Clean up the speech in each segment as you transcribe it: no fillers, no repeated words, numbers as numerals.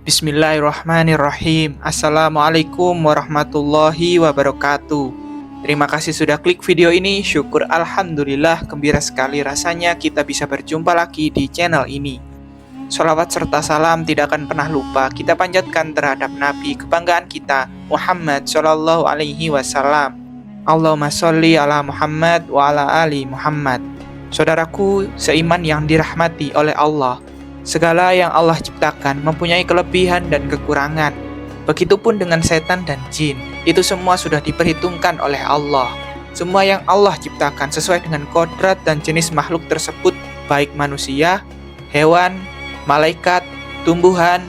Bismillahirrahmanirrahim. Assalamualaikum warahmatullahi wabarakatuh. Terima kasih sudah klik video ini. Syukur alhamdulillah, gembira sekali rasanya kita bisa berjumpa lagi di channel ini. Sholawat serta salam tidak akan pernah lupa kita panjatkan terhadap Nabi kebanggaan kita, Muhammad Shallallahu Alaihi Wasallam. Allahumma sholli ala Muhammad wa ala ali Muhammad. Saudaraku seiman yang dirahmati oleh Allah, segala yang Allah ciptakan mempunyai kelebihan dan kekurangan. Begitupun dengan setan dan jin, itu semua sudah diperhitungkan oleh Allah. Semua yang Allah ciptakan sesuai dengan kodrat dan jenis makhluk tersebut, baik manusia, hewan, malaikat, tumbuhan,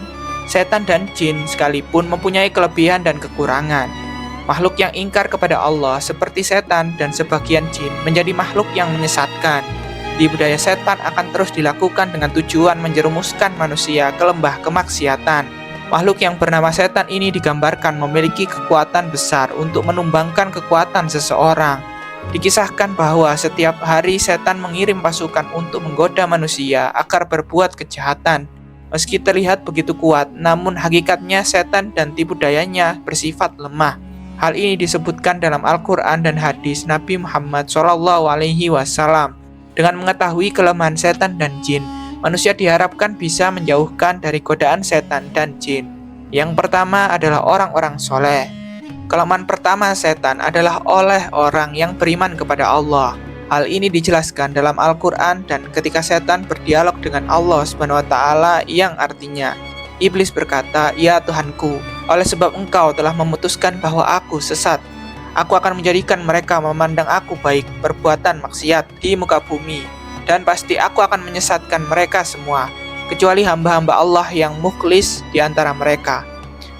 setan dan jin sekalipun mempunyai kelebihan dan kekurangan. Makhluk yang ingkar kepada Allah seperti setan dan sebagian jin menjadi makhluk yang menyesatkan. Di budaya setan akan terus dilakukan dengan tujuan menjerumuskan manusia ke lembah kemaksiatan. Makhluk yang bernama setan ini digambarkan memiliki kekuatan besar untuk menumbangkan kekuatan seseorang. Dikisahkan bahwa setiap hari setan mengirim pasukan untuk menggoda manusia agar berbuat kejahatan. Meski terlihat begitu kuat, namun hakikatnya setan dan tipu dayanya bersifat lemah. Hal ini disebutkan dalam Al-Quran dan hadis Nabi Muhammad SAW. Dengan mengetahui kelemahan setan dan jin, manusia diharapkan bisa menjauhkan dari godaan setan dan jin. Yang pertama adalah orang-orang soleh. Kelemahan pertama setan adalah oleh orang yang beriman kepada Allah. Hal ini dijelaskan dalam Al-Quran dan ketika setan berdialog dengan Allah SWT yang artinya, Iblis berkata, "Ya Tuhanku, oleh sebab engkau telah memutuskan bahwa aku sesat, aku akan menjadikan mereka memandang aku baik perbuatan maksiat di muka bumi, dan pasti aku akan menyesatkan mereka semua, kecuali hamba-hamba Allah yang mukhlis di antara mereka."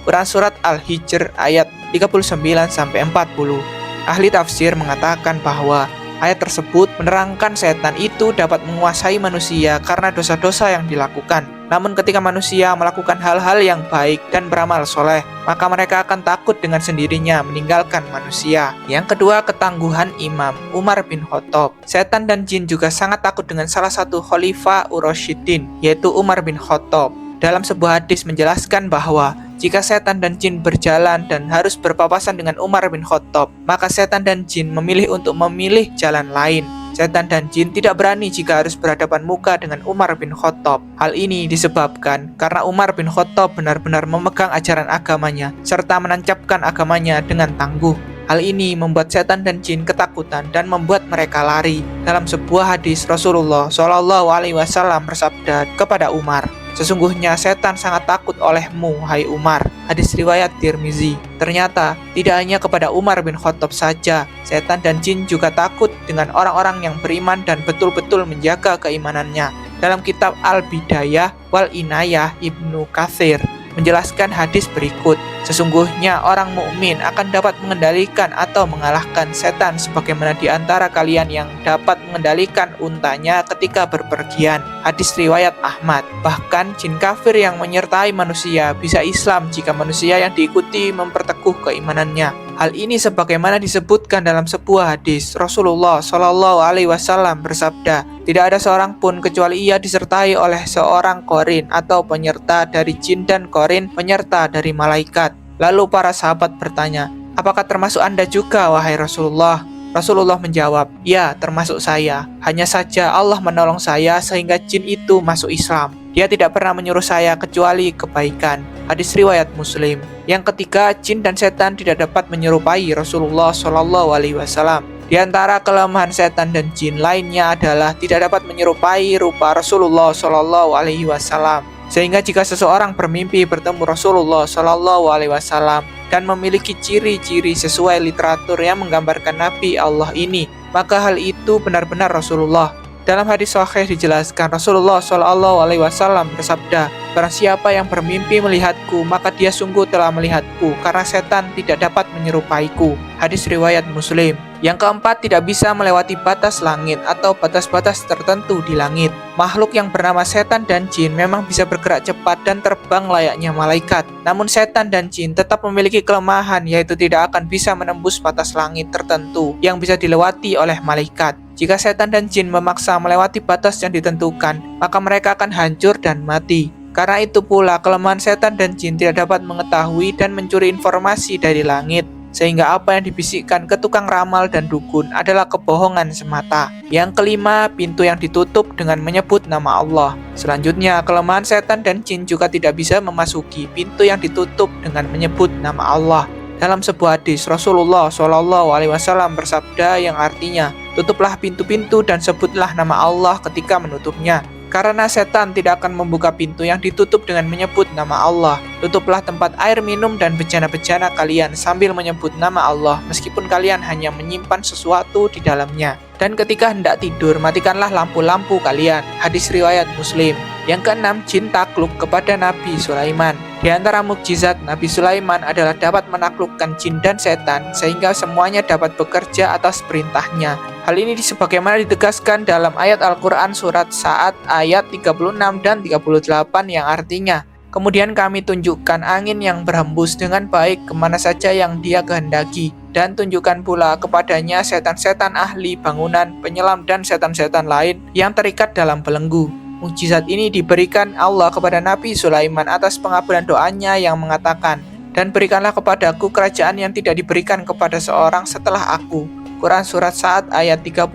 Quran Surat Al-Hijr ayat 39-40. Ahli tafsir mengatakan bahwa ayat tersebut menerangkan setan itu dapat menguasai manusia karena dosa-dosa yang dilakukan. Namun ketika manusia melakukan hal-hal yang baik dan beramal soleh, maka mereka akan takut dengan sendirinya meninggalkan manusia. Yang kedua, ketangguhan Imam Umar bin Khattab. Setan dan jin juga sangat takut dengan salah satu Khalifah Ur-Rasyidin, yaitu Umar bin Khattab. Dalam sebuah hadis menjelaskan bahwa jika setan dan jin berjalan dan harus berpapasan dengan Umar bin Khattab, maka setan dan jin memilih untuk memilih jalan lain. Setan dan jin tidak berani jika harus berhadapan muka dengan Umar bin Khattab. Hal ini disebabkan karena Umar bin Khattab benar-benar memegang ajaran agamanya serta menancapkan agamanya dengan tangguh. Hal ini membuat setan dan jin ketakutan dan membuat mereka lari. Dalam sebuah hadis, Rasulullah SAW bersabda kepada Umar, "Sesungguhnya setan sangat takut olehmu, hai Umar." Hadis riwayat Tirmizi. Ternyata tidak hanya kepada Umar bin Khattab saja, setan dan jin juga takut dengan orang-orang yang beriman dan betul-betul menjaga keimanannya. Dalam kitab Al-Bidayah wal Inayah, Ibnu Katsir menjelaskan hadis berikut, "Sesungguhnya orang mukmin akan dapat mengendalikan atau mengalahkan setan sebagaimana di antara kalian yang dapat mengendalikan untanya ketika berpergian." Hadis riwayat Ahmad. Bahkan jin kafir yang menyertai manusia bisa Islam jika manusia yang diikuti memperteguh keimanannya. Hal ini sebagaimana disebutkan dalam sebuah hadis, Rasulullah SAW bersabda, "Tidak ada seorang pun kecuali ia disertai oleh seorang korin atau penyerta dari jin dan korin penyerta dari malaikat." Lalu para sahabat bertanya, "Apakah termasuk Anda juga, wahai Rasulullah?" Rasulullah menjawab, "Ya, termasuk saya. Hanya saja Allah menolong saya sehingga jin itu masuk Islam. Dia tidak pernah menyuruh saya kecuali kebaikan." Hadis riwayat Muslim. Yang ketiga, jin dan setan tidak dapat menyerupai Rasulullah SAW. Di antara kelemahan setan dan jin lainnya adalah tidak dapat menyerupai rupa Rasulullah SAW. Sehingga jika seseorang bermimpi bertemu Rasulullah SAW dan memiliki ciri-ciri sesuai literatur yang menggambarkan Nabi Allah ini, maka hal itu benar-benar Rasulullah. Dalam hadis sahih dijelaskan Rasulullah SAW bersabda, "Barang siapa yang bermimpi melihatku, maka dia sungguh telah melihatku, karena setan tidak dapat menyerupaiku." Hadis riwayat Muslim. Yang keempat, tidak bisa melewati batas langit atau batas-batas tertentu di langit. Makhluk yang bernama setan dan jin memang bisa bergerak cepat dan terbang layaknya malaikat. Namun setan dan jin tetap memiliki kelemahan, yaitu tidak akan bisa menembus batas langit tertentu yang bisa dilewati oleh malaikat. Jika setan dan jin memaksa melewati batas yang ditentukan, maka mereka akan hancur dan mati. Karena itu pula kelemahan setan dan jin tidak dapat mengetahui dan mencuri informasi dari langit, sehingga apa yang dibisikkan ke tukang ramal dan dukun adalah kebohongan semata. Yang kelima, pintu yang ditutup dengan menyebut nama Allah. Selanjutnya, kelemahan setan dan jin juga tidak bisa memasuki pintu yang ditutup dengan menyebut nama Allah. Dalam sebuah hadis, Rasulullah SAW bersabda yang artinya, tutuplah pintu-pintu dan sebutlah nama Allah ketika menutupnya. Karena setan tidak akan membuka pintu yang ditutup dengan menyebut nama Allah. Tutuplah tempat air minum dan bejana-bejana kalian sambil menyebut nama Allah, meskipun kalian hanya menyimpan sesuatu di dalamnya. Dan ketika hendak tidur, matikanlah lampu-lampu kalian. Hadis riwayat Muslim. Yang keenam, jin takluk kepada Nabi Sulaiman. Di antara mukjizat Nabi Sulaiman adalah dapat menaklukkan jin dan setan, sehingga semuanya dapat bekerja atas perintahnya. Hal ini sebagaimana ditegaskan dalam ayat Al-Quran surat Sa'ad ayat 36 dan 38 yang artinya, kemudian kami tunjukkan angin yang berhembus dengan baik kemana saja yang dia kehendaki, dan tunjukkan pula kepadanya setan-setan ahli bangunan, penyelam dan setan-setan lain yang terikat dalam belenggu. Mukjizat ini diberikan Allah kepada Nabi Sulaiman atas pengabulan doanya yang mengatakan, dan berikanlah kepadaku kerajaan yang tidak diberikan kepada seorang setelah aku. Quran Surat Sa'ad ayat 35.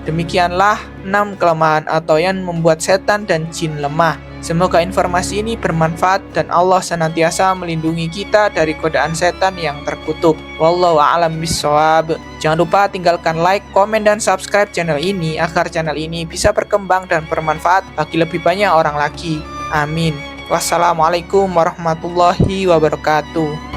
Demikianlah 6 kelemahan atau yang membuat setan dan jin lemah. Semoga informasi ini bermanfaat dan Allah senantiasa melindungi kita dari godaan setan yang terkutuk. Wallahu a'lam bishawab. Jangan lupa tinggalkan like, komen, dan subscribe channel ini agar channel ini bisa berkembang dan bermanfaat bagi lebih banyak orang lagi. Amin. Wassalamualaikum warahmatullahi wabarakatuh.